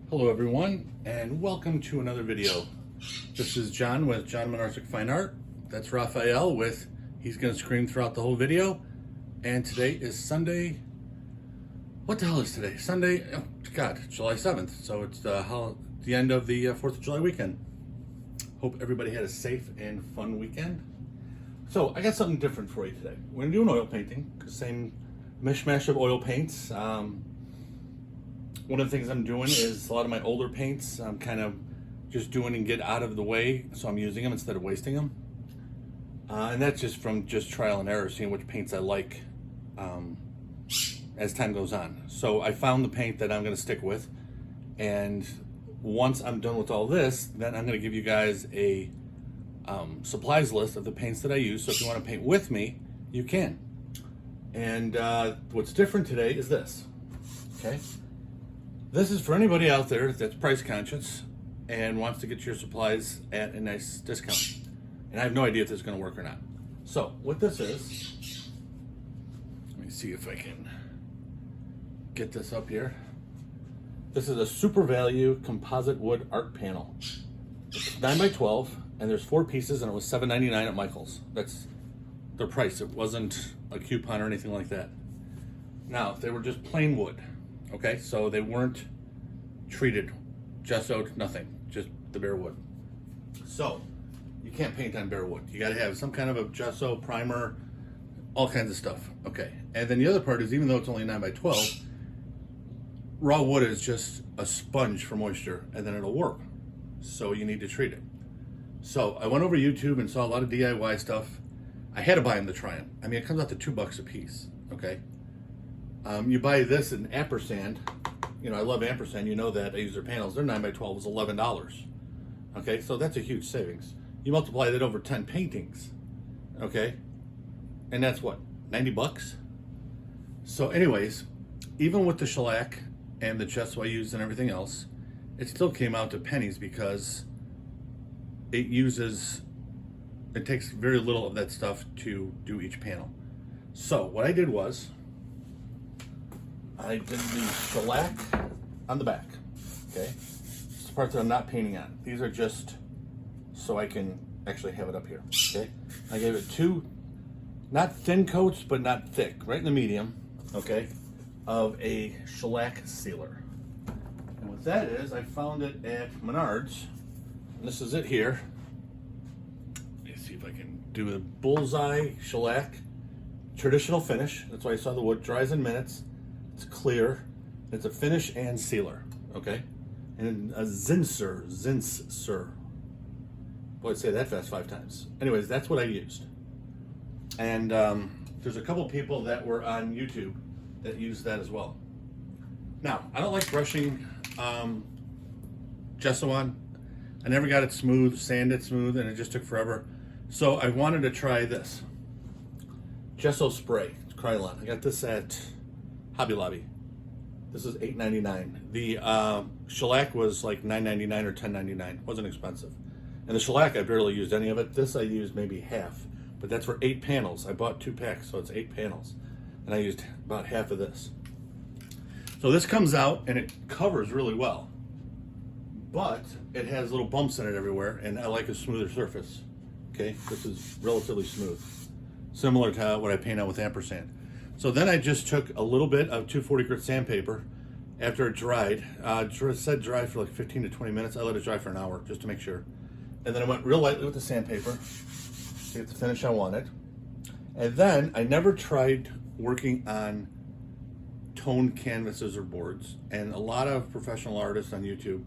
Hello everyone, and welcome to another video. This is John with John Monarchic Fine Art. That's Raphael with He's Gonna Scream Throughout the Whole Video. And today is Sunday. What the hell is today? Sunday, oh God, July 7th. So it's the end of the 4th of July weekend. Hope everybody had a safe and fun weekend. So I got something different for you today. We're gonna do an oil painting, same mishmash of oil paints. One of the things I'm doing is a lot of my older paints I'm kind of just doing and get out of the way, so I'm using them instead of wasting them. And that's just from trial and error, seeing which paints I like as time goes on. So I found the paint that I'm going to stick with, and once I'm done with all this, then I'm going to give you guys a supplies list of the paints that I use, so if you want to paint with me, you can. And what's different today is this, okay? This is for anybody out there that's price conscious and wants to get your supplies at a nice discount. And I have no idea if this is going to work or not. So what this is, let me see if I can get this up here. This is a super value composite wood art panel. It's 9 by 12 and there's 4 pieces, and it was $7.99 at Michael's. That's their price. It wasn't a coupon or anything like that. Now, if they were just plain wood, okay, so they weren't treated, gessoed, nothing, just the bare wood. So you can't paint on bare wood. You got to have some kind of a gesso, primer, all kinds of stuff. Okay, and then the other part is, even though it's only 9 by 12, raw wood is just a sponge for moisture, and then it'll work. So you need to treat it. So I went over YouTube and saw a lot of DIY stuff. I had to buy them to try them. I mean, it comes out to $2 a piece. Okay. You buy this in ampersand. You know, I love ampersand. You know that. I use their panels. Their 9 by 12 was $11. Okay, so that's a huge savings. You multiply that over 10 paintings. Okay, and that's what, 90 bucks? So anyways, even with the shellac and the gesso I used and everything else, it still came out to pennies, because it takes very little of that stuff to do each panel. So what I did was, I did the shellac on the back, okay? It's the part that I'm not painting on. These are just so I can actually have it up here, okay? I gave it 2, not thin coats, but not thick, right in the medium, okay, of a shellac sealer. And what that is, I found it at Menards, and this is it here. Let me see if I can do a bullseye shellac, traditional finish. That's why you saw the wood, dries in minutes. It's clear. It's a finish and sealer, okay? And a Winsor. Boy, I'd say that fast 5 times. Anyways, that's what I used. And there's a couple people that were on YouTube that used that as well. Now, I don't like brushing gesso on. I never got it smooth, sanded smooth, and it just took forever. So I wanted to try this. Gesso spray, it's Krylon. I got this at Hobby Lobby. This is $8.99. The shellac was like $9.99 or $10.99. Wasn't expensive. And the shellac, I barely used any of it. This I used maybe half, but that's for 8 panels. I bought 2 packs, so it's 8 panels. And I used about half of this. So this comes out and it covers really well, but it has little bumps in it everywhere, and I like a smoother surface. Okay, this is relatively smooth. Similar to what I paint on with ampersand. So then I just took a little bit of 240 grit sandpaper after it dried. It said dry for like 15 to 20 minutes. I let it dry for an hour just to make sure. And then I went real lightly with the sandpaper to get the finish I wanted. And then I never tried working on toned canvases or boards. And a lot of professional artists on YouTube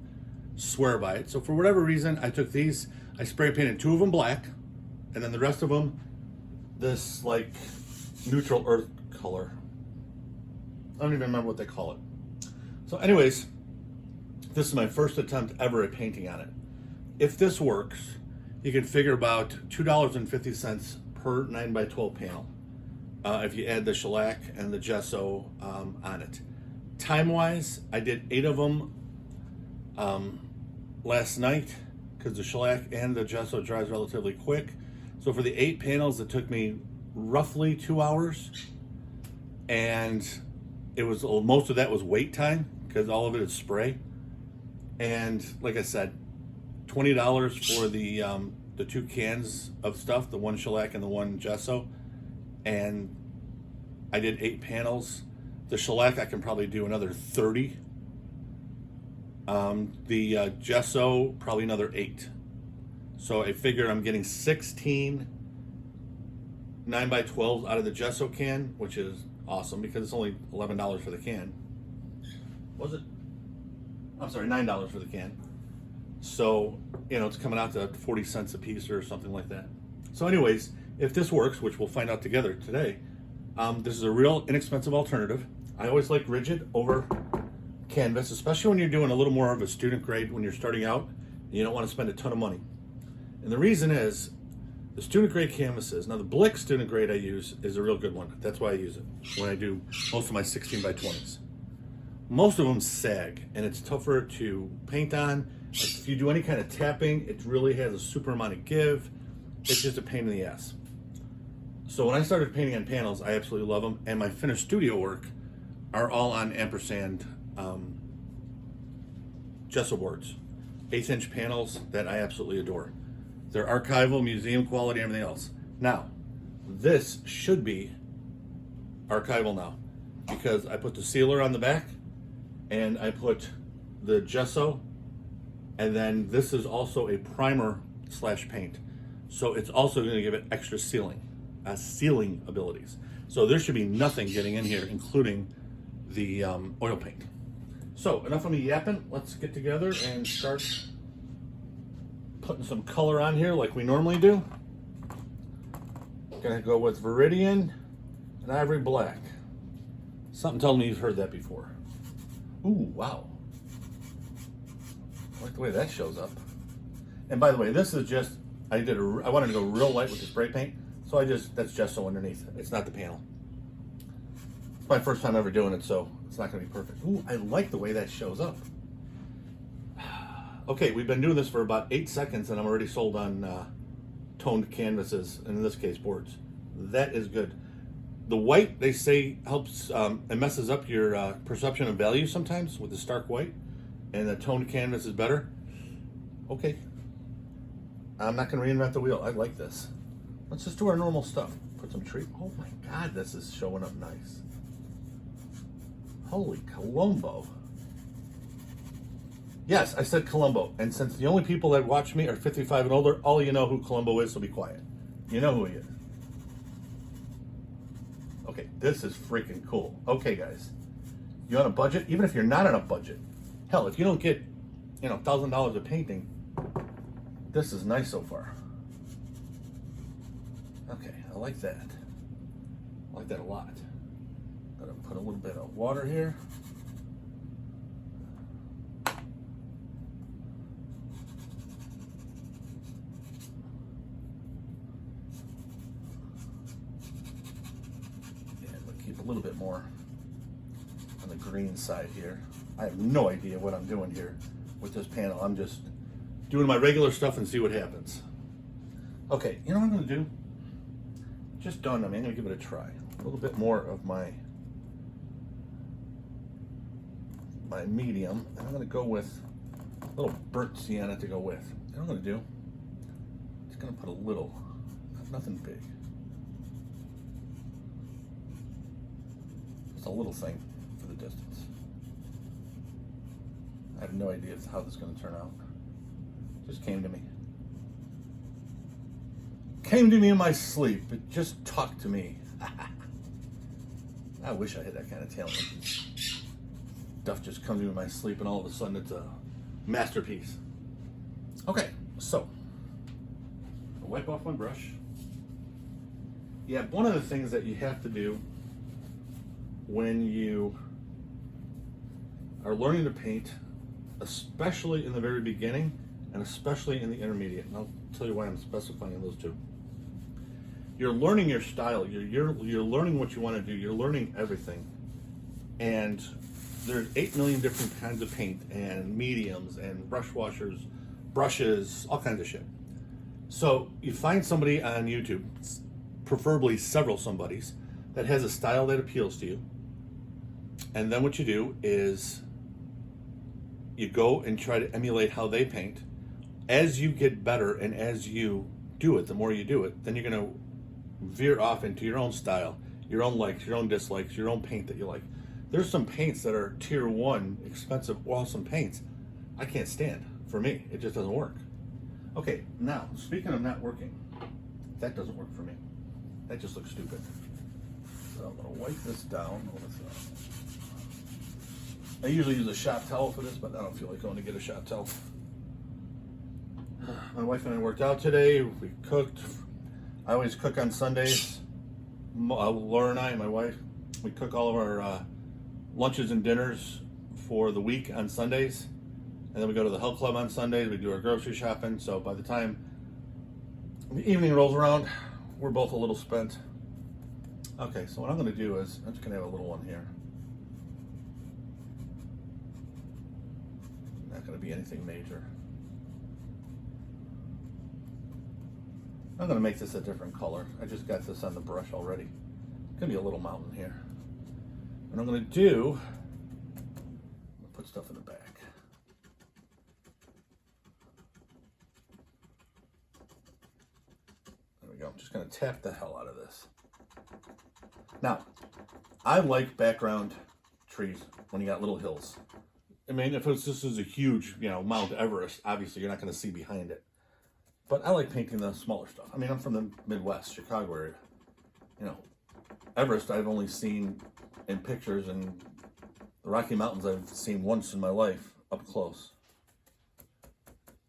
swear by it. So for whatever reason, I took these, I spray painted 2 of them black, and then the rest of them this like neutral earth color. I don't even remember what they call it. So anyways, this is my first attempt ever at painting on it. If this works, you can figure about $2.50 per 9 by 12 panel if you add the shellac and the gesso on it. Time-wise, I did 8 of them last night, because the shellac and the gesso dries relatively quick. So for the 8 panels, it took me roughly 2 hours, and it was most of that was wait time, because all of it is spray. And like I said, $20 for the 2 cans of stuff, the one shellac and the one gesso. And I did 8 panels. The shellac I can probably do another 30. The gesso probably another 8. So I figured I'm getting 16 9x12s out of the gesso can, which is awesome because it's only $11 for the can. Was it? I'm sorry, $9 for the can. So, it's coming out to 40 cents a piece or something like that. So anyways, if this works, which we'll find out together today, this is a real inexpensive alternative. I always like rigid over canvas, especially when you're doing a little more of a student grade when you're starting out and you don't want to spend a ton of money. And the reason is the student grade canvases. Now the Blick student grade I use is a real good one. That's why I use it when I do most of my 16x20s. Most of them sag and it's tougher to paint on. If you do any kind of tapping, it really has a super amount of give. It's just a pain in the ass. So when I started painting on panels, I absolutely love them. And my finished studio work are all on ampersand gesso boards. 1/8" panels that I absolutely adore. They're archival, museum quality, everything else. Now, this should be archival now because I put the sealer on the back and I put the gesso, and then this is also a primer / paint. So it's also going to give it extra sealing abilities. So there should be nothing getting in here, including the oil paint. So enough of me yapping. Let's get together and start putting some color on here like we normally do. Gonna go with Viridian and Ivory Black. Something tells me you've heard that before. Ooh, wow. I like the way that shows up. And by the way, this is just, I wanted to go real light with the spray paint, so that's gesso underneath. It's not the panel. It's my first time ever doing it, so it's not gonna be perfect. Ooh, I like the way that shows up. Okay, we've been doing this for about 8 seconds and I'm already sold on toned canvases, and in this case, boards. That is good. The white, they say, helps, it messes up your perception of value sometimes with the stark white, and the toned canvas is better. Okay. I'm not going to reinvent the wheel. I like this. Let's just do our normal stuff. Put some tree. Oh my God, this is showing up nice. Holy Colombo. Yes, I said Colombo, and since the only people that watch me are 55 and older, all of you know who Colombo is, so be quiet. You know who he is. Okay, this is freaking cool. Okay, guys, you on a budget? Even if you're not on a budget, hell, if you don't get, $1,000 of painting, this is nice so far. Okay, I like that. I like that a lot. Gonna put a little bit of water here. A little bit more on the green side here. I have no idea what I'm doing here with this panel. I'm just doing my regular stuff and see what happens. Okay, you know what I'm going to do? Just dawned on me. I'm going to give it a try. A little bit more of my medium, and I'm going to go with a little burnt sienna to go with. You know what I'm going to do? Just going to put a little, nothing big. Just a little thing for the distance. I have no idea how this is going to turn out. Just came to me. Came to me in my sleep. It just talked to me. I wish I had that kind of talent. Stuff just comes to me in my sleep and all of a sudden it's a masterpiece. Okay, so I'll wipe off my brush. Yeah, one of the things that you have to do when you are learning to paint, especially in the very beginning and especially in the intermediate, and I'll tell you why I'm specifying those two. You're learning your style, you're learning what you want to do, you're learning everything. And there's 8 million different kinds of paint and mediums and brush washers, brushes, all kinds of shit. So you find somebody on YouTube, preferably several somebodies, that has a style that appeals to you. And then what you do is you go and try to emulate how they paint. As you get better and as you do it, the more you do it, then you're going to veer off into your own style, your own likes, your own dislikes, your own paint that you like. There's some paints that are tier 1, expensive, awesome paints I can't stand. For me, it just doesn't work. Okay, now, speaking of not working, that doesn't work for me. That just looks stupid. So I'm going to wipe this down with I usually use a shop towel for this, but I don't feel like going to get a shop towel. My wife and I worked out today. We cooked. I always cook on Sundays. Laura and I, my wife, we cook all of our lunches and dinners for the week on Sundays. And then we go to the health club on Sundays. We do our grocery shopping. So by the time the evening rolls around, we're both a little spent. Okay, so what I'm going to do is, I'm just going to have a little one here. Not going to be anything major. I'm going to make this a different color. I just got this on the brush already. It's going to be a little mountain here. What I'm going to do, I'm going to put stuff in the back. There we go. I'm just going to tap the hell out of this. Now, I like background trees when you got little hills. I mean, if this is a huge, Mount Everest, obviously you're not going to see behind it. But I like painting the smaller stuff. I mean, I'm from the Midwest, Chicago area. Everest I've only seen in pictures, and the Rocky Mountains I've seen once in my life up close.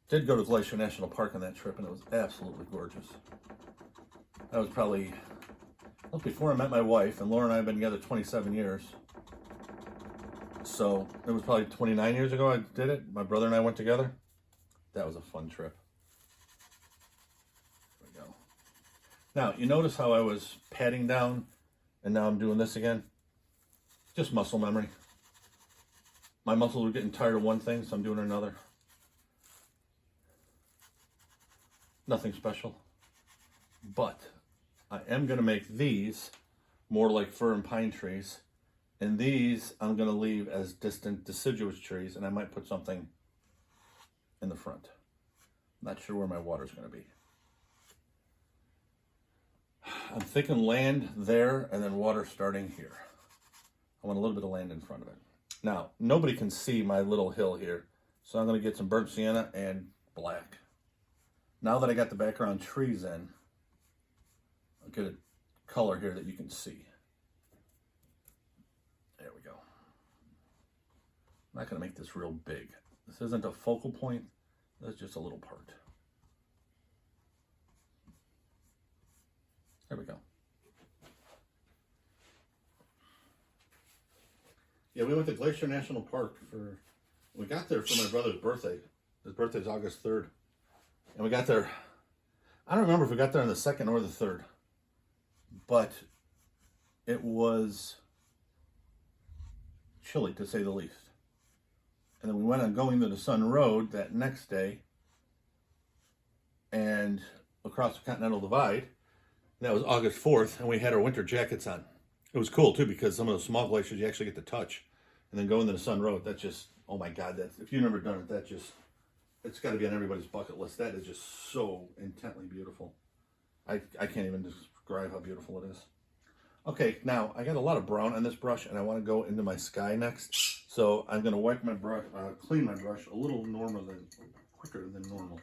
Did go to Glacier National Park on that trip, and it was absolutely gorgeous. That was probably before I met my wife, and Laura and I have been together 27 years. So it was probably 29 years ago I did it. My brother and I went together. That was a fun trip. There we go. Now, you notice how I was patting down, and now I'm doing this again? Just muscle memory. My muscles were getting tired of one thing, so I'm doing another. Nothing special. But I am going to make these more like fir and pine trees. And these I'm going to leave as distant deciduous trees, and I might put something in the front. Not sure where my water's going to be. I'm thinking land there and then water starting here. I want a little bit of land in front of it. Now, nobody can see my little hill here, so I'm going to get some burnt sienna and black. Now that I got the background trees in, I'll get a color here that you can see. There we go. I'm not going to make this real big. This isn't a focal point. That's just a little part. There we go. Yeah, we went to Glacier National Park we got there for my brother's birthday. His birthday's August 3rd. And we got there, I don't remember if we got there on the 2nd or the 3rd. But it was chilly, to say the least. And then we went on Going to the Sun Road that next day and across the Continental Divide. That was August 4th, and we had our winter jackets on. It was cool, too, because some of the small glaciers you actually get to touch. And then Going to the Sun Road, that just, oh my God, if you've never done it, it's got to be on everybody's bucket list. That is just so intently beautiful. I can't even describe how beautiful it is. Okay, now I got a lot of brown on this brush, and I want to go into my sky next. So I'm going to wipe my brush, clean my brush a little quicker than normal.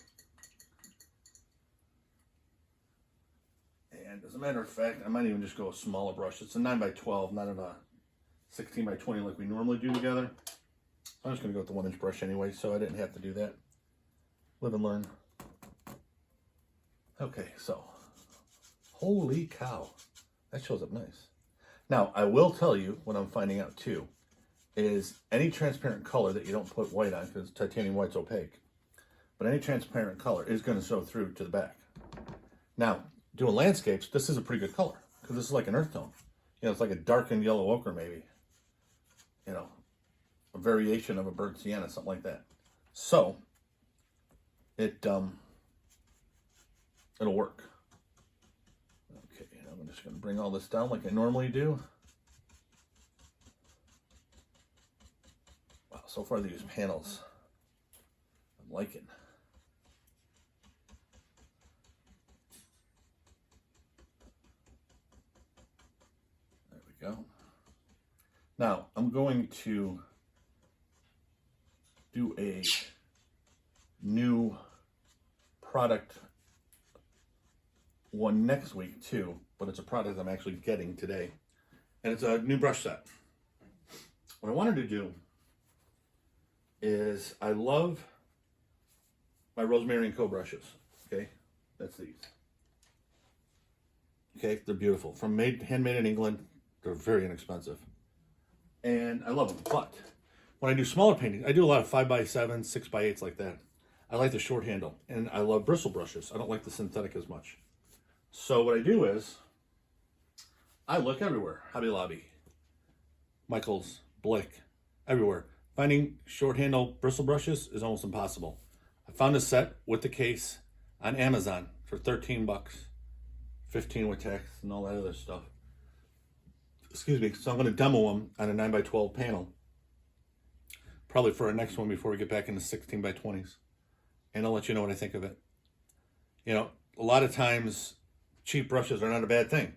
And as a matter of fact, I might even just go a smaller brush. It's a 9x12, not a 16x20 like we normally do together. I'm just going to go with the 1-inch brush anyway, so I didn't have to do that. Live and learn. Okay, so holy cow, that shows up nice. Now, I will tell you what I'm finding out too, is any transparent color that you don't put white on, because titanium white's opaque, but any transparent color is going to show through to the back. Now, doing landscapes, this is a pretty good color, because this is like an earth tone. It's like a darkened yellow ochre maybe. A variation of a burnt sienna, something like that. So, it'll work. Okay, I'm just going to bring all this down like I normally do. Wow, so far these panels I'm liking. There we go. Now, I'm going to do a new product one next week too, but it's a product I'm actually getting today. And it's a new brush set. What I wanted to do is, I love my Rosemary & Co brushes. Okay, that's these. Okay, they're beautiful. Handmade in England. They're very inexpensive. And I love them. But when I do smaller paintings, I do a lot of 5x7, 6x8s like that. I like the short handle. And I love bristle brushes. I don't like the synthetic as much. So what I do is, I look everywhere. Hobby Lobby, Michael's, Blick, everywhere. Finding short handle bristle brushes is almost impossible. I found a set with the case on Amazon for 13 bucks, 15 with tax and all that other stuff. Excuse me. So I'm going to demo them on a 9x12 panel, probably for our next one before we get back into 16x20s. And I'll let you know what I think of it. You know, a lot of times cheap brushes are not a bad thing.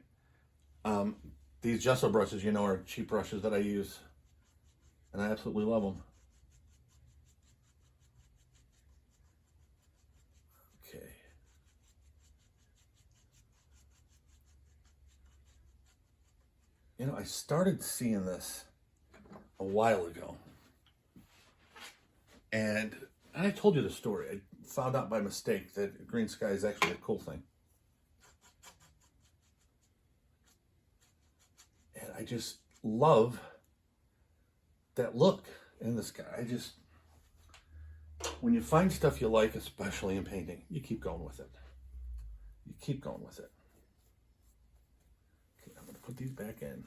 These gesso brushes, you know, are cheap brushes that I use, and I absolutely love them. Okay. You know, I started seeing this a while ago, and I told you the story. I found out by mistake that green sky is actually a cool thing. And I just love that look in the sky. When you find stuff you like, especially in painting, you keep going with it. You keep going with it. Okay, I'm going to put these back in.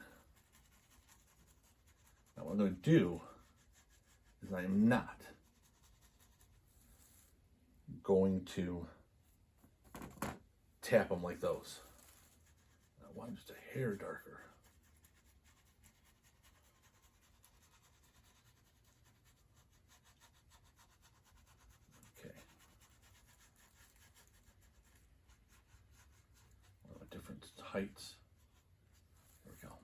Now what I'm going to do is I am not going to tap them like those. I want them just a hair darker. Different heights. There we go.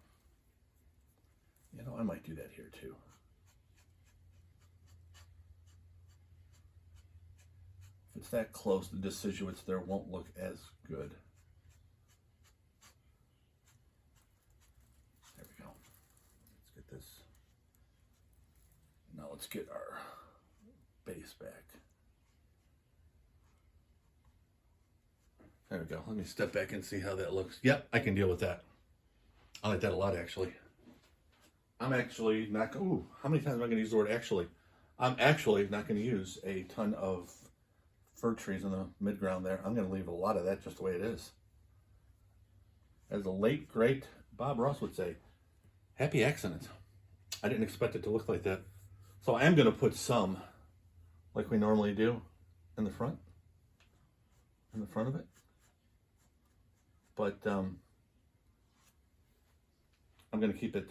You know, I might do that here too. If it's that close, the deciduates there won't look as good. There we go. Let's get this. Now let's get our base back. There we go. Let me step back and see how that looks. Yep, I can deal with that. I like that a lot, actually. I'm actually not... Ooh, how many times am I going to use the word actually? I'm actually not going to use a ton of fir trees in the midground there. I'm going to leave a lot of that just the way it is. As the late, great Bob Ross would say, happy accident. I didn't expect it to look like that. So I am going to put some, like we normally do, in the front. In the front of it. But I'm going to keep it,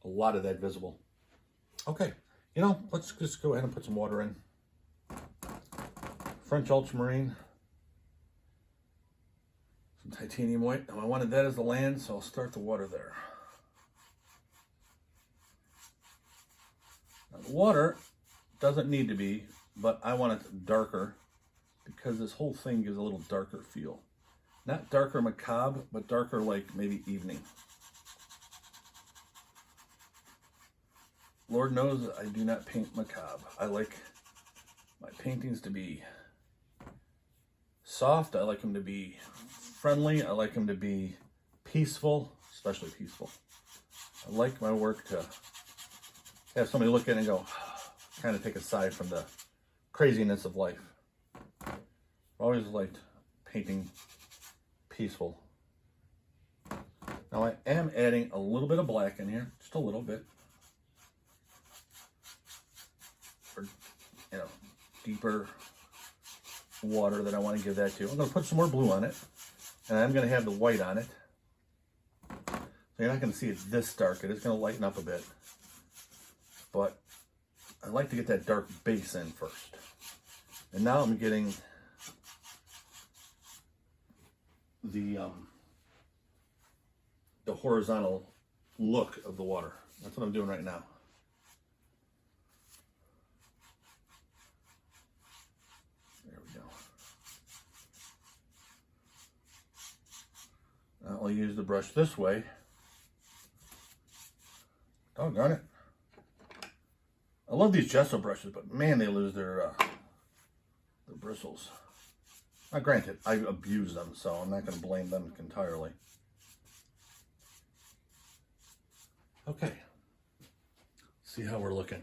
a lot of that visible. Okay, you know, let's just go ahead and put some water in. French ultramarine, some titanium white. Now I wanted that as the land, so I'll start the water there. Now the water doesn't need to be, but I want it darker because this whole thing gives a little darker feel. Not darker macabre, but darker like maybe evening. Lord knows I do not paint macabre. I like my paintings to be soft. I like them to be friendly. I like them to be peaceful, especially peaceful. I like my work to have somebody look at it and go, kind of take a sigh from the craziness of life. I've always liked painting peaceful. Now I am adding a little bit of black in here, just a little bit. For, you know, deeper water that I want to give that to. I'm going to put some more blue on it, and I'm going to have the white on it. So you're not going to see it this dark. It is going to lighten up a bit. But I like to get that dark base in first. And now I'm getting the horizontal look of the water. That's what I'm doing right now. There we go. I'll use the brush this way. Doggone it. I love these gesso brushes, but man, they lose their bristles. Now, granted, I abuse them, so I'm not going to blame them entirely. Okay. See how we're looking.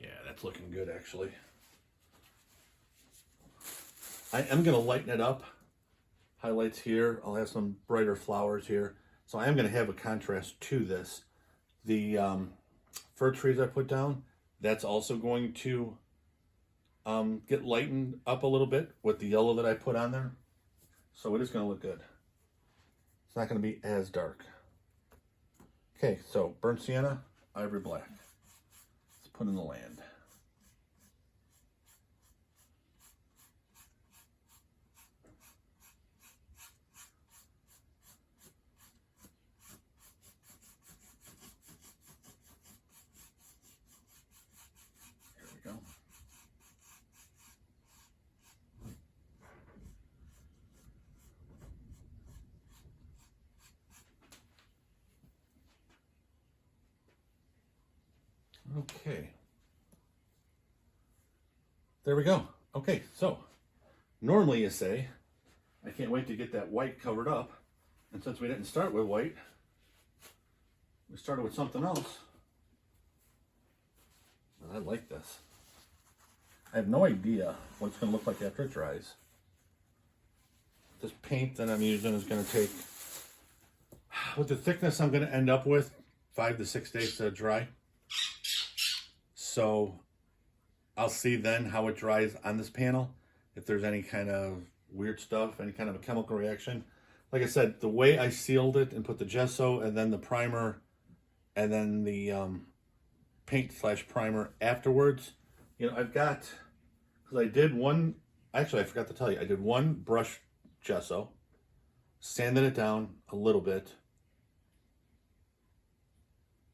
Yeah, that's looking good, actually. I am going to lighten it up. Highlights here. I'll have some brighter flowers here. So I am going to have a contrast to this. The fir trees I put down, that's also going to get lightened up a little bit with the yellow that I put on there. So it is going to look good. It's not going to be as dark. Okay, so burnt sienna, ivory black. Let's put in the land. Here we go. Okay. There we go. Okay, so normally you say, I can't wait to get that white covered up. And since we didn't start with white, we started with something else. But I like this. I have no idea what it's going to look like after it dries. This paint that I'm using is going to take, with the thickness I'm going to end up with, 5 to 6 days to dry. So I'll see then how it dries on this panel. If there's any kind of weird stuff, any kind of a chemical reaction. Like I said, the way I sealed it and put the gesso and then the primer and then the paint / primer afterwards, you know, I've got, because I did one, actually I forgot to tell you, I did one brush gesso, sanded it down a little bit,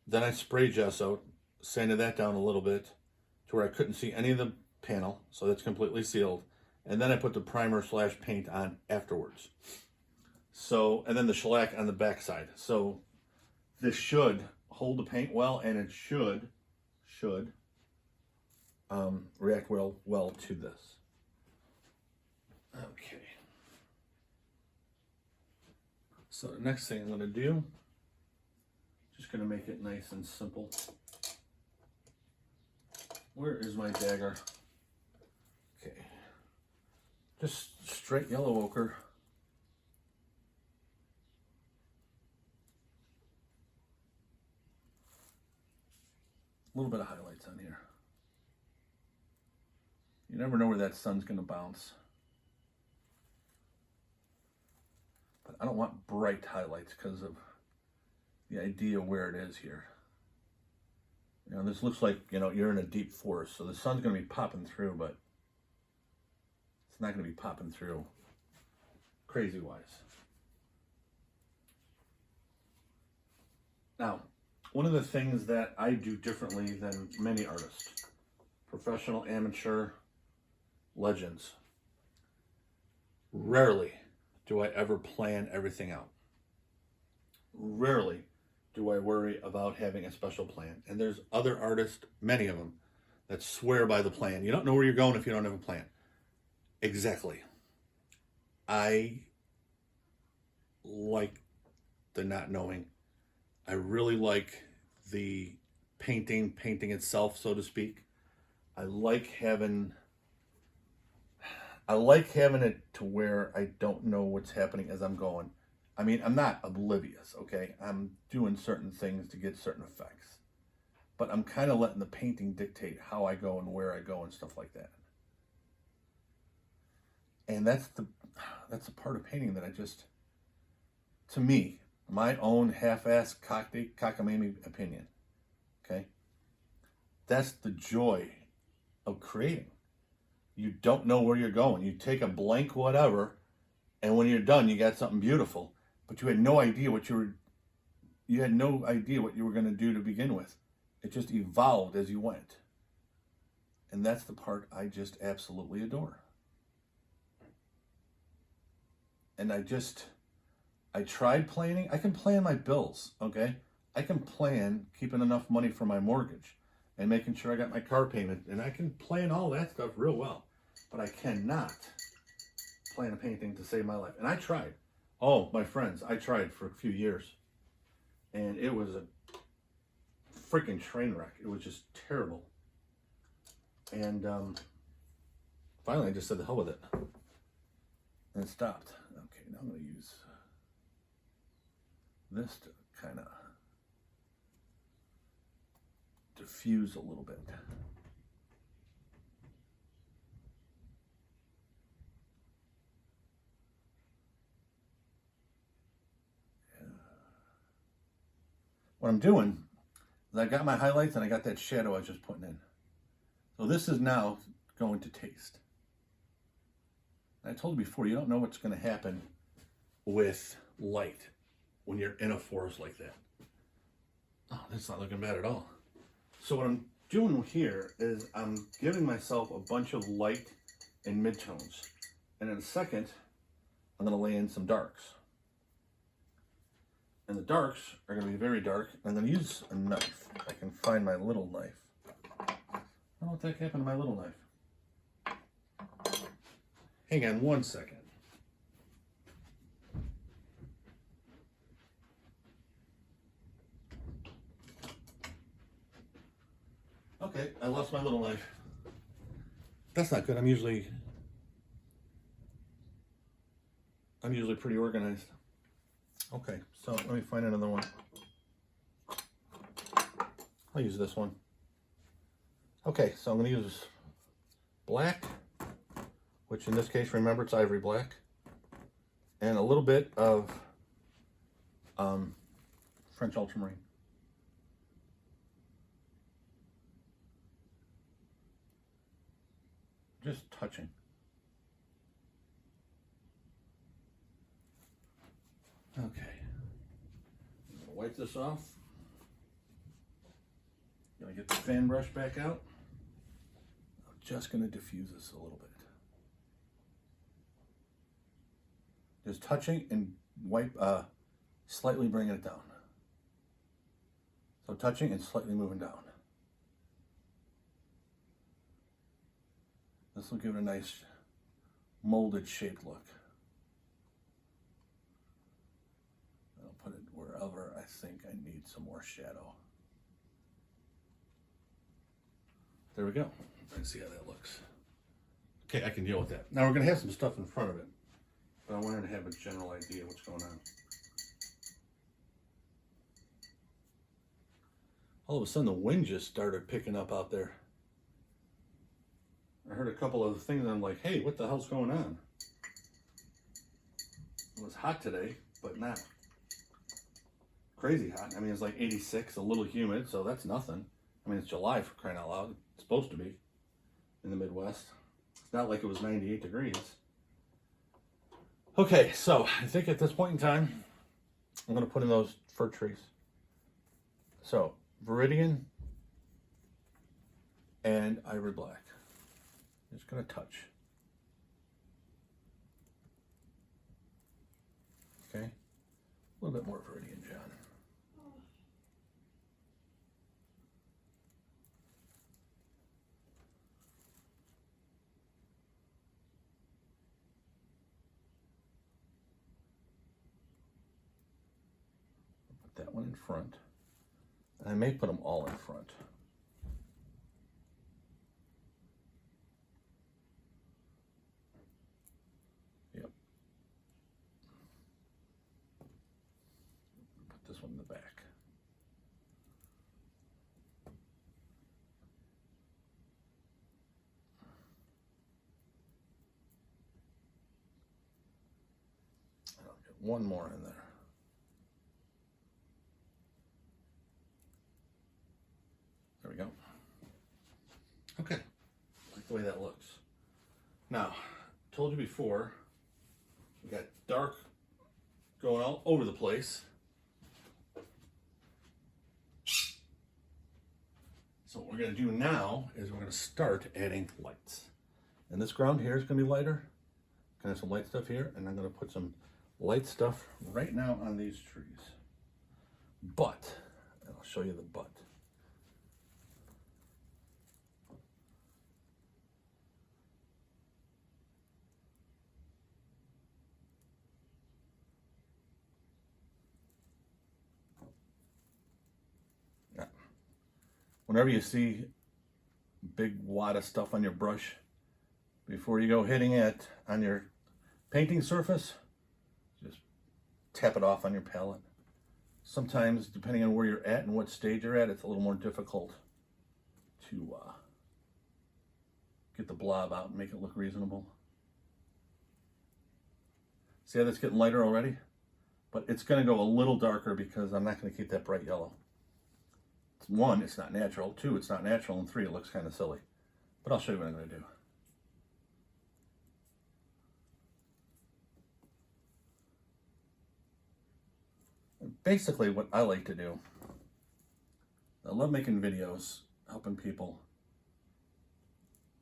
then I spray gesso, sanded that down a little bit to where I couldn't see any of the panel, so that's completely sealed, and then I put the primer / paint on afterwards. So, and then the shellac on the back side. So this should hold the paint well, and it should react well to this. Okay. So the next thing I'm going to do, just going to make it nice and simple. Where is my dagger? Okay. Just straight yellow ochre. A little bit of highlights on here. You never know where that sun's going to bounce. But I don't want bright highlights because of the idea where it is here. You know, this looks like, you know, you're in a deep forest, so the sun's going to be popping through, but it's not going to be popping through crazy-wise. Now, one of the things that I do differently than many artists, professional, amateur, legends, rarely do I ever plan everything out. Rarely do I worry about having a special plan. And there's other artists, many of them, that swear by the plan. You don't know where you're going if you don't have a plan. Exactly. I like the not knowing. I really like the painting itself, so to speak. I like having it to where I don't know what's happening as I'm going. I mean, I'm not oblivious, okay? I'm doing certain things to get certain effects. But I'm kind of letting the painting dictate how I go and where I go and stuff like that. And that's the part of painting that I just, to me, my own half-assed cockamamie opinion, okay? That's the joy of creating. you don't know where you're going. You take a blank whatever, and when you're done, you got something beautiful, but you had no idea what you had no idea what you were going to do to begin with. It just evolved as you went. And that's the part I just absolutely adore. And I tried planning. I can plan my bills, okay? I can plan keeping enough money for my mortgage and making sure I got my car payment. And I can plan all that stuff real well. But I cannot plan a painting to save my life. And I tried. Oh, my friends, I tried for a few years. And it was a freaking train wreck. It was just terrible. And finally I just said the hell with it. And it stopped. Okay, now I'm going to use this to kind of diffuse a little bit. What I'm doing is I got my highlights and I got that shadow I was just putting in. So this is now going to taste. I told you before, you don't know what's going to happen with light when you're in a forest like that. Oh, that's not looking bad at all. So what I'm doing here is I'm giving myself a bunch of light and midtones. And in a second, I'm going to lay in some darks. And the darks are going to be very dark. I'm going to use a knife. I can find my little knife. I don't know what the heck happened to my little knife. Hang on one second. Okay, I lost my little knife. That's not good. I'm usually pretty organized. Okay, so let me find another one. I'll use this one. Okay, so I'm going to use black, which in this case, remember, it's ivory black, and a little bit of French ultramarine. Just touching. Okay. I'm going to wipe this off. Going to get the fan brush back out. I'm just going to diffuse this a little bit. Just touching and wipe, slightly bringing it down. So touching and slightly moving down. This will give it a nice molded shaped look. I'll put it wherever I think I need some more shadow. There we go. Let's see how that looks. Okay, I can deal with that. Now we're going to have some stuff in front of it, but I wanted to have a general idea of what's going on. All of a sudden the wind just started picking up out there. I heard a couple of things and I'm like, hey, what the hell's going on? It was hot today, but not crazy hot. I mean, it's like 86, a little humid, so that's nothing. I mean, it's July, for crying out loud. It's supposed to be in the Midwest. It's not like it was 98 degrees. Okay, so I think at this point in time, I'm going to put in those fir trees. So, Viridian and ivory black. Just going to touch. Okay, a little bit more Viridian, John. Put that one in front. And I may put them all in front. This one in the back. I'll get one more in there. There we go. Okay, I like the way that looks. Now, told you before, we got dark going all over the place. So what we're going to do now is we're going to start adding lights. And this ground here is going to be lighter. Going to have some light stuff here, and I'm going to put some light stuff right now on these trees. But, and I'll show you the but. Whenever you see big wad of stuff on your brush, before you go hitting it on your painting surface, just tap it off on your palette. Sometimes, depending on where you're at and what stage you're at, it's a little more difficult to get the blob out and make it look reasonable. See how that's getting lighter already? But it's going to go a little darker because I'm not going to keep that bright yellow. One, it's not natural. Two, it's not natural. And three, it looks kind of silly. But I'll show you what I'm going to do. And basically, what I like to do, I love making videos, helping people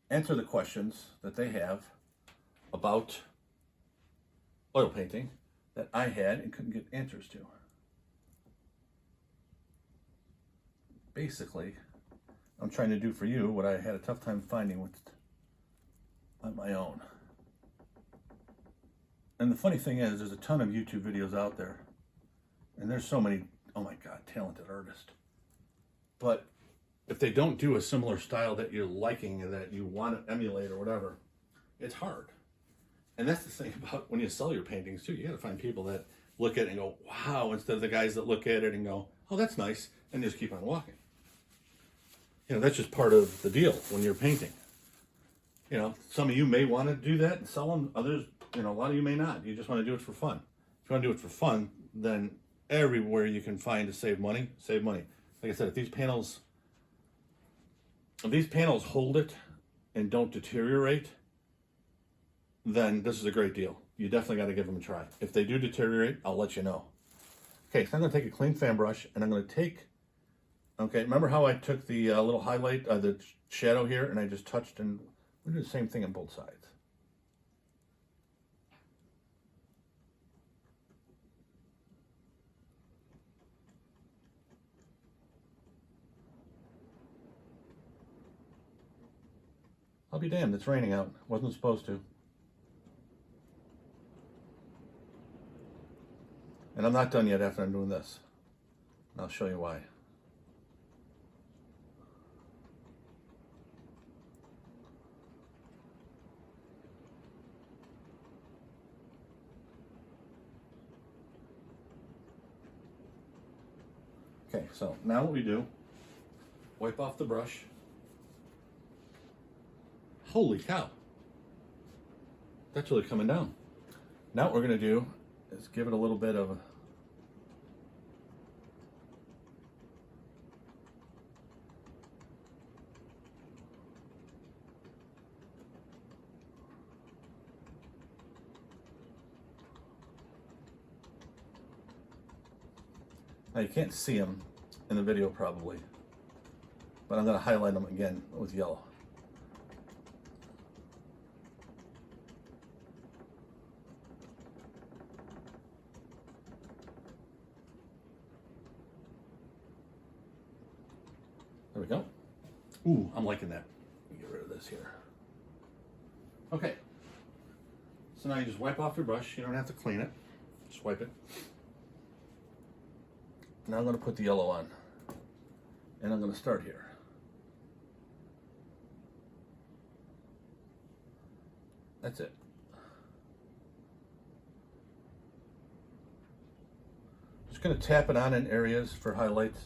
answer the questions that they have about oil painting that I had and couldn't get answers to. Basically, I'm trying to do for you what I had a tough time finding on my own. And the funny thing is, there's a ton of YouTube videos out there, and there's so many, oh my God, talented artists. But if they don't do a similar style that you're liking and that you want to emulate or whatever, it's hard. And that's the thing about when you sell your paintings too. You got to find people that look at it and go, wow, instead of the guys that look at it and go, oh, that's nice, and just keep on walking. You know, that's just part of the deal when you're painting. You know, some of you may want to do that and sell them. Others, you know, a lot of you may not. You just want to do it for fun. If you want to do it for fun, then everywhere you can find to save money, save money. Like I said, if these panels hold it and don't deteriorate, then this is a great deal. You definitely got to give them a try. If they do deteriorate, I'll let you know. Okay, so I'm going to take a clean fan brush and I'm going to take, okay, remember how I took the little highlight, the shadow here, and I just touched, and we do the same thing on both sides. I'll be damned, it's raining out. Wasn't supposed to. And I'm not done yet after I'm doing this. And I'll show you why. Okay, so now what we do, wipe off the brush. Holy cow. That's really coming down. Now what we're going to do is give it a little bit of a now you can't see them in the video probably, but I'm going to highlight them again with yellow. There we go. Ooh, I'm liking that. Let me get rid of this here. Okay. So now you just wipe off your brush. You don't have to clean it. Just wipe it. Now I'm going to put the yellow on. And I'm going to start here. That's it. Just going to tap it on in areas for highlights,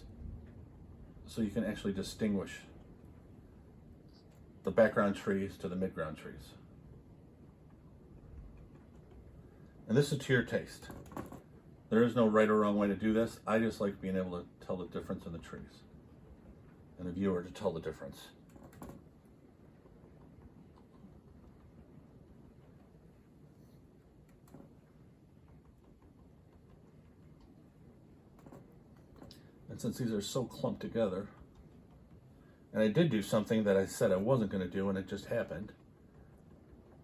so you can actually distinguish the background trees to the midground trees. And this is to your taste. There is no right or wrong way to do this. I just like being able to tell the difference in the trees, and the viewer to tell the difference. And since these are so clumped together, and I did do something that I said I wasn't going to do, and it just happened.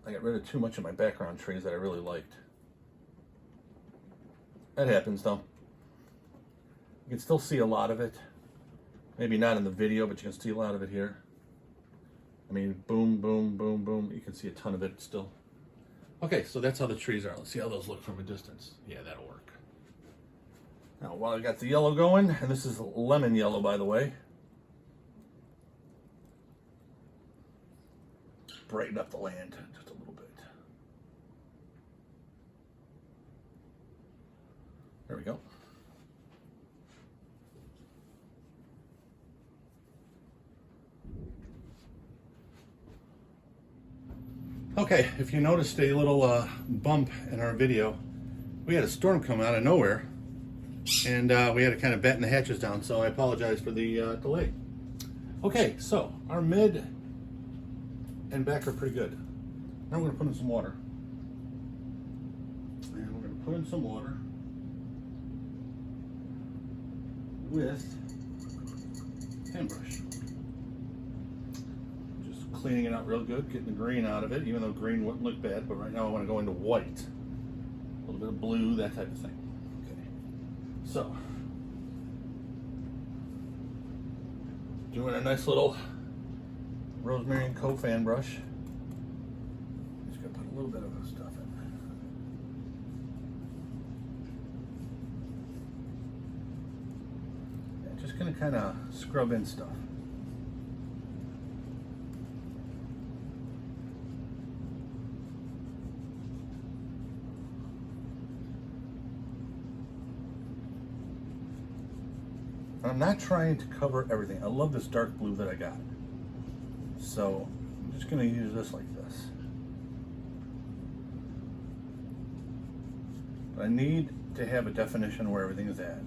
I got rid of too much of my background trees that I really liked. That happens though. You can still see a lot of it. Maybe not in the video, but you can see a lot of it here. I mean, boom, boom, boom, boom. You can see a ton of it still. Okay, so that's how the trees are. Let's see how those look from a distance. Yeah, that'll work. Now, while I got the yellow going, and this is lemon yellow, by the way. Brighten up the land just a little bit. There we go. Okay, if you noticed a little bump in our video, we had a storm come out of nowhere, and we had to kind of batten the hatches down, so I apologize for the delay. Okay, so our mid and back are pretty good. Now we're going to put in some water. And we're going to put in some water with paintbrush. Just cleaning it out real good, getting the green out of it, even though green wouldn't look bad, but right now I want to go into white. A little bit of blue, that type of thing. Okay. So, doing a nice little Rosemary and Co. fan brush. Just gonna put a little bit of this stuff in. Yeah, just gonna kind of scrub in stuff. And I'm not trying to cover everything. I love this dark blue that I got. So I'm just going to use this like this. But I need to have a definition where everything is at.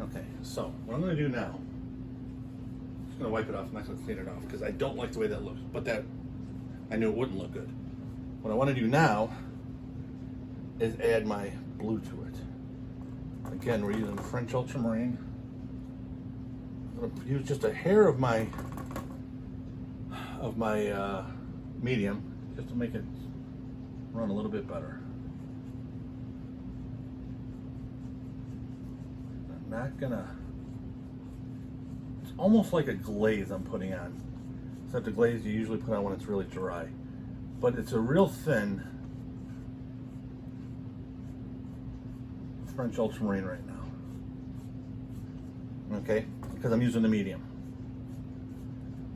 Okay, so what I'm going to do now, I'm just going to wipe it off. I'm not going to clean it off because I don't like the way that looks. But that, I knew it wouldn't look good. What I want to do now is add my blue to it. Again, we're using French Ultramarine. I'm going to use just a hair of my medium just to make it run a little bit better. I'm not gonna, it's almost like a glaze I'm putting on, except the glaze you usually put on when it's really dry, but it's a real thin French Ultramarine right now. Okay, because I'm using the medium.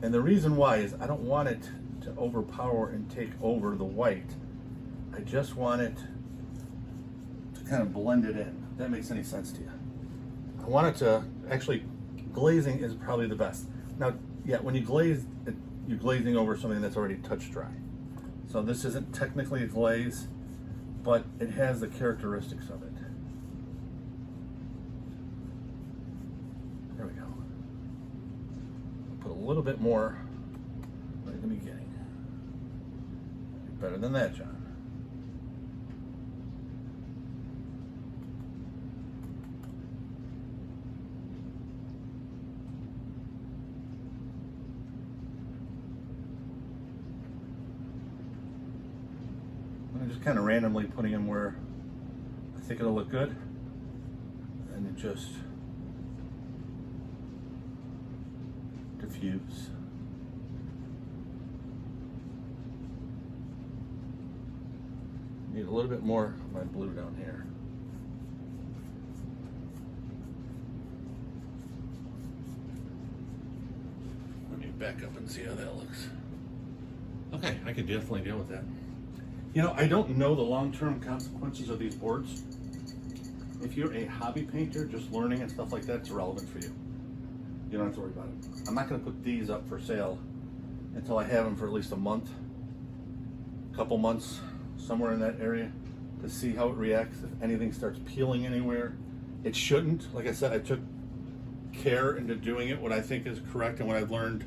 And the reason why is I don't want it to overpower and take over the white. I just want it to kind of blend it in. If that makes any sense to you. I want it to, actually, glazing is probably the best. Now, yeah, when you glaze, you're glazing over something that's already touch dry. So this isn't technically a glaze, but it has the characteristics of it. There we go. Put a little bit more right at the beginning. Better than that, John. I'm just kind of randomly putting them where I think it'll look good, and it just diffuse. Need a little bit more of my blue down here. Let me back up and see how that looks. Okay, I could definitely deal with that. You know, I don't know the long-term consequences of these boards. If you're a hobby painter, just learning and stuff like that, it's irrelevant for you. You don't have to worry about it. I'm not going to put these up for sale until I have them for at least a month, a couple months, somewhere in that area, to see how it reacts. If anything starts peeling anywhere, it shouldn't. Like I said, I took care into doing it what I think is correct and what I've learned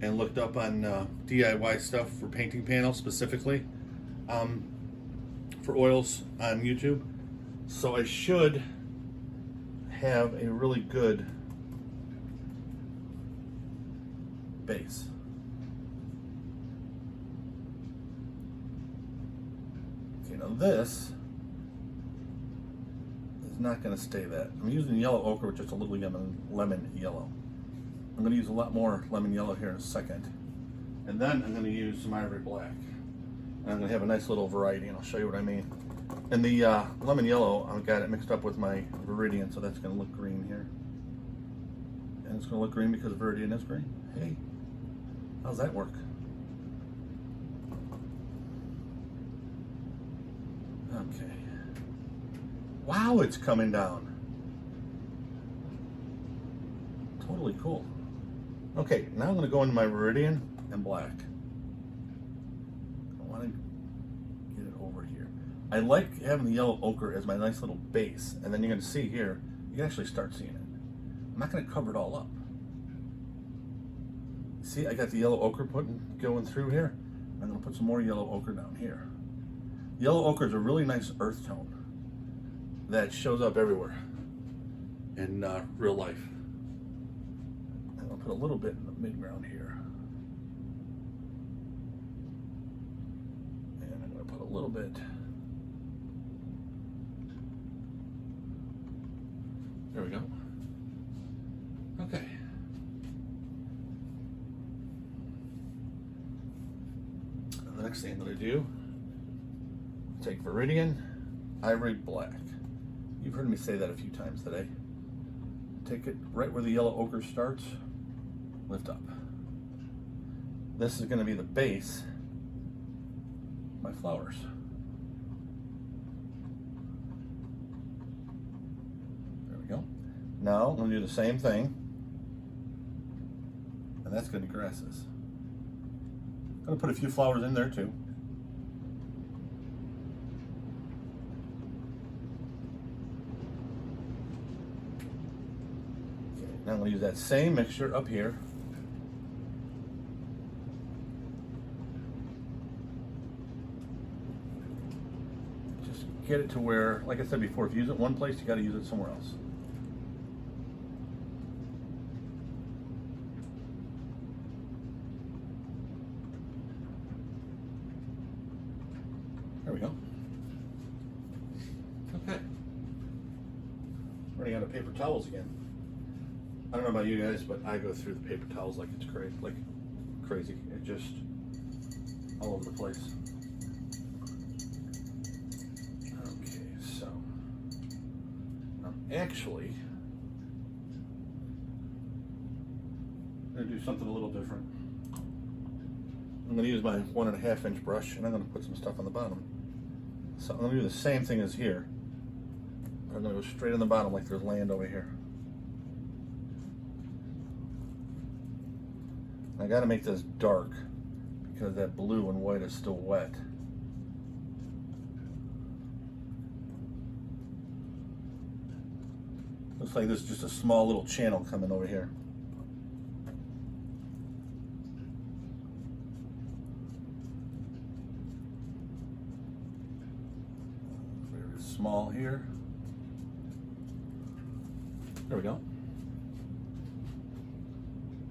and looked up on DIY stuff for painting panels specifically. For oils on YouTube, so I should have a really good base. Okay, now this is not going to stay that. I'm using yellow ochre with just a little lemon yellow. I'm going to use a lot more lemon yellow here in a second. And then I'm going to use some ivory black. And I'm going to have a nice little variety, and I'll show you what I mean. And the lemon yellow, I've got it mixed up with my Viridian, so that's going to look green here. And it's going to look green because Viridian is green. Hey, how's that work? Okay. Wow, it's coming down. Totally cool. Okay, now I'm going to go into my Viridian and black. I want to get it over here. I like having the yellow ochre as my nice little base, and then you're going to see here, you can actually start seeing it. I'm not going to cover it all up. See, I got the yellow ochre going through here. I'm going to put some more yellow ochre down here. Yellow ochre is a really nice earth tone that shows up everywhere in real life. I'm going to put a little bit in the mid-ground here. And I'm going to put a little bit. There we go. Okay. And the next thing I'm going to do, take Viridian, ivory black. You've heard me say that a few times today. Take it right where the yellow ochre starts, lift up. This is going to be the base of my flowers. There we go. Now I'm going to do the same thing, and that's going to be grasses. I'm going to put a few flowers in there too. Now I'm going to use that same mixture up here. Just get it to where, like I said before, if you use it one place, you got to use it somewhere else. There we go. Okay. Running out of paper towels again. I don't know about you guys, but I go through the paper towels like it's crazy. It just all over the place. Okay, so actually, I'm going to do something a little different. I'm going to use my 1.5 inch brush, and I'm going to put some stuff on the bottom. So I'm going to do the same thing as here. I'm going to go straight on the bottom like there's land over here. I got to make this dark because that blue and white is still wet. Looks like there's just a small little channel coming over here. Very small here. There we go.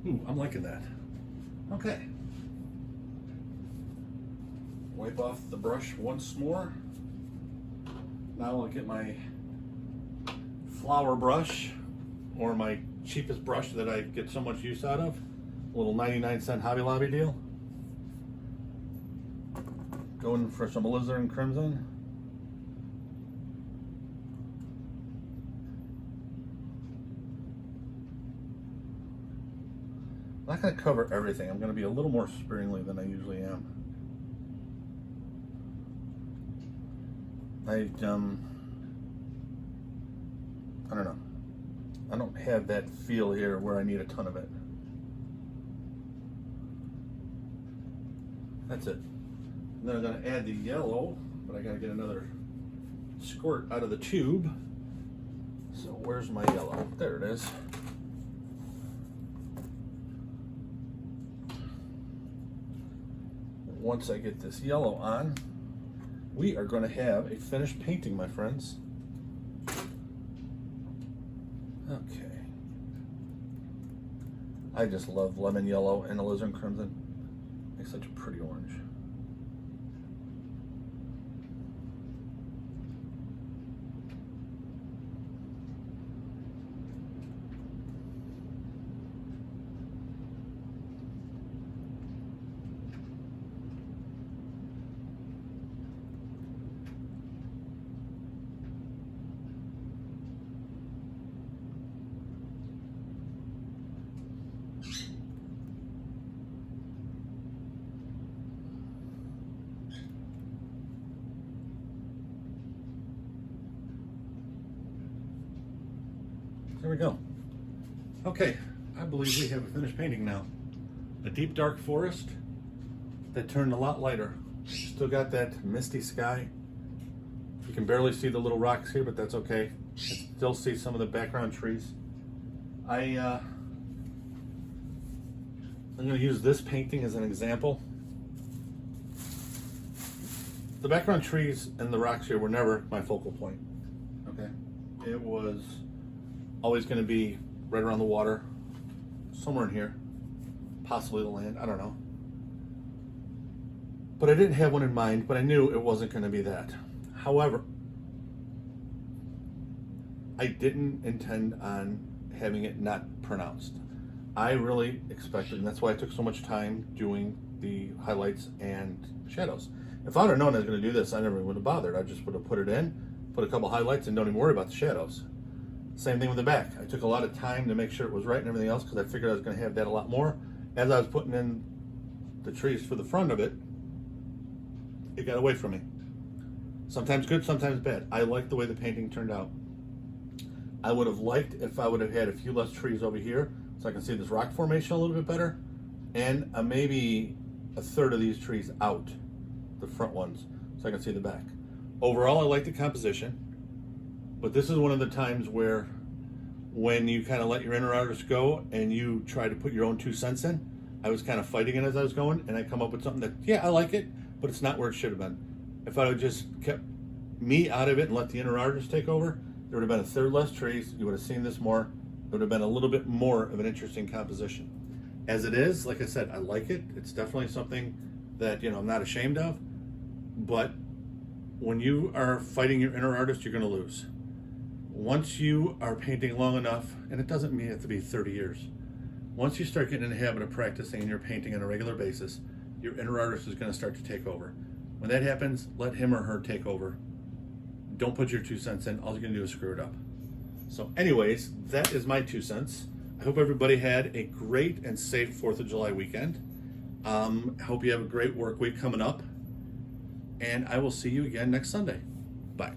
Ooh, I'm liking that. Okay. Wipe off the brush once more. Now I'll get my flower brush, or my cheapest brush that I get so much use out of. A little 99-cent Hobby Lobby deal. Going for some Alizarin Crimson. I'm not going to cover everything. I'm going to be a little more sparingly than I usually am. I don't know. I don't have that feel here where I need a ton of it. That's it. And then I'm going to add the yellow, but I got to get another squirt out of the tube. So where's my yellow? There it is. Once I get this yellow on, we are going to have a finished painting, my friends. I just love lemon yellow and alizarin crimson. Makes such a pretty orange. There we go. Okay, I believe we have a finished painting now. A deep dark forest that turned a lot lighter. Still got that misty sky. You can barely see the little rocks here, but that's okay. I still see some of the background trees. I'm going to use this painting as an example. The background trees and the rocks here were never my focal point. Okay, it was always going to be right around the water, somewhere in here, possibly the land, I don't know. But I didn't have one in mind, but I knew it wasn't going to be that. However, I didn't intend on having it not pronounced. I really expected, and that's why I took so much time doing the highlights and shadows. If I would have known I was going to do this, I never would have bothered. I just would have put it in, put a couple highlights, and don't even worry about the shadows. Same thing with the back. I took a lot of time to make sure it was right and everything else because I figured I was going to have that a lot more. As I was putting in the trees for the front of it, it got away from me. Sometimes good, sometimes bad. I like the way the painting turned out. I would have liked if I would have had a few less trees over here so I can see this rock formation a little bit better, and maybe a third of these trees out, the front ones, so I can see the back. Overall, I like the composition. But this is one of the times where when you kind of let your inner artist go and you try to put your own 2 cents in, I was kind of fighting it as I was going, and I come up with something that, yeah, I like it, but it's not where it should have been. If I would just kept me out of it and let the inner artist take over, there would have been a third less trees, you would have seen this more, it would have been a little bit more of an interesting composition. As it is, like I said, I like it. It's definitely something that, I'm not ashamed of, but when you are fighting your inner artist, you're going to lose. Once you are painting long enough, and it doesn't mean it have to be 30 years, once you start getting in the habit of practicing and you're painting on a regular basis, your inner artist is going to start to take over. When that happens, let him or her take over. Don't put your 2 cents in. All you're going to do is screw it up. So anyways, that is my 2 cents. I hope everybody had a great and safe 4th of July weekend. I hope you have a great work week coming up. And I will see you again next Sunday. Bye.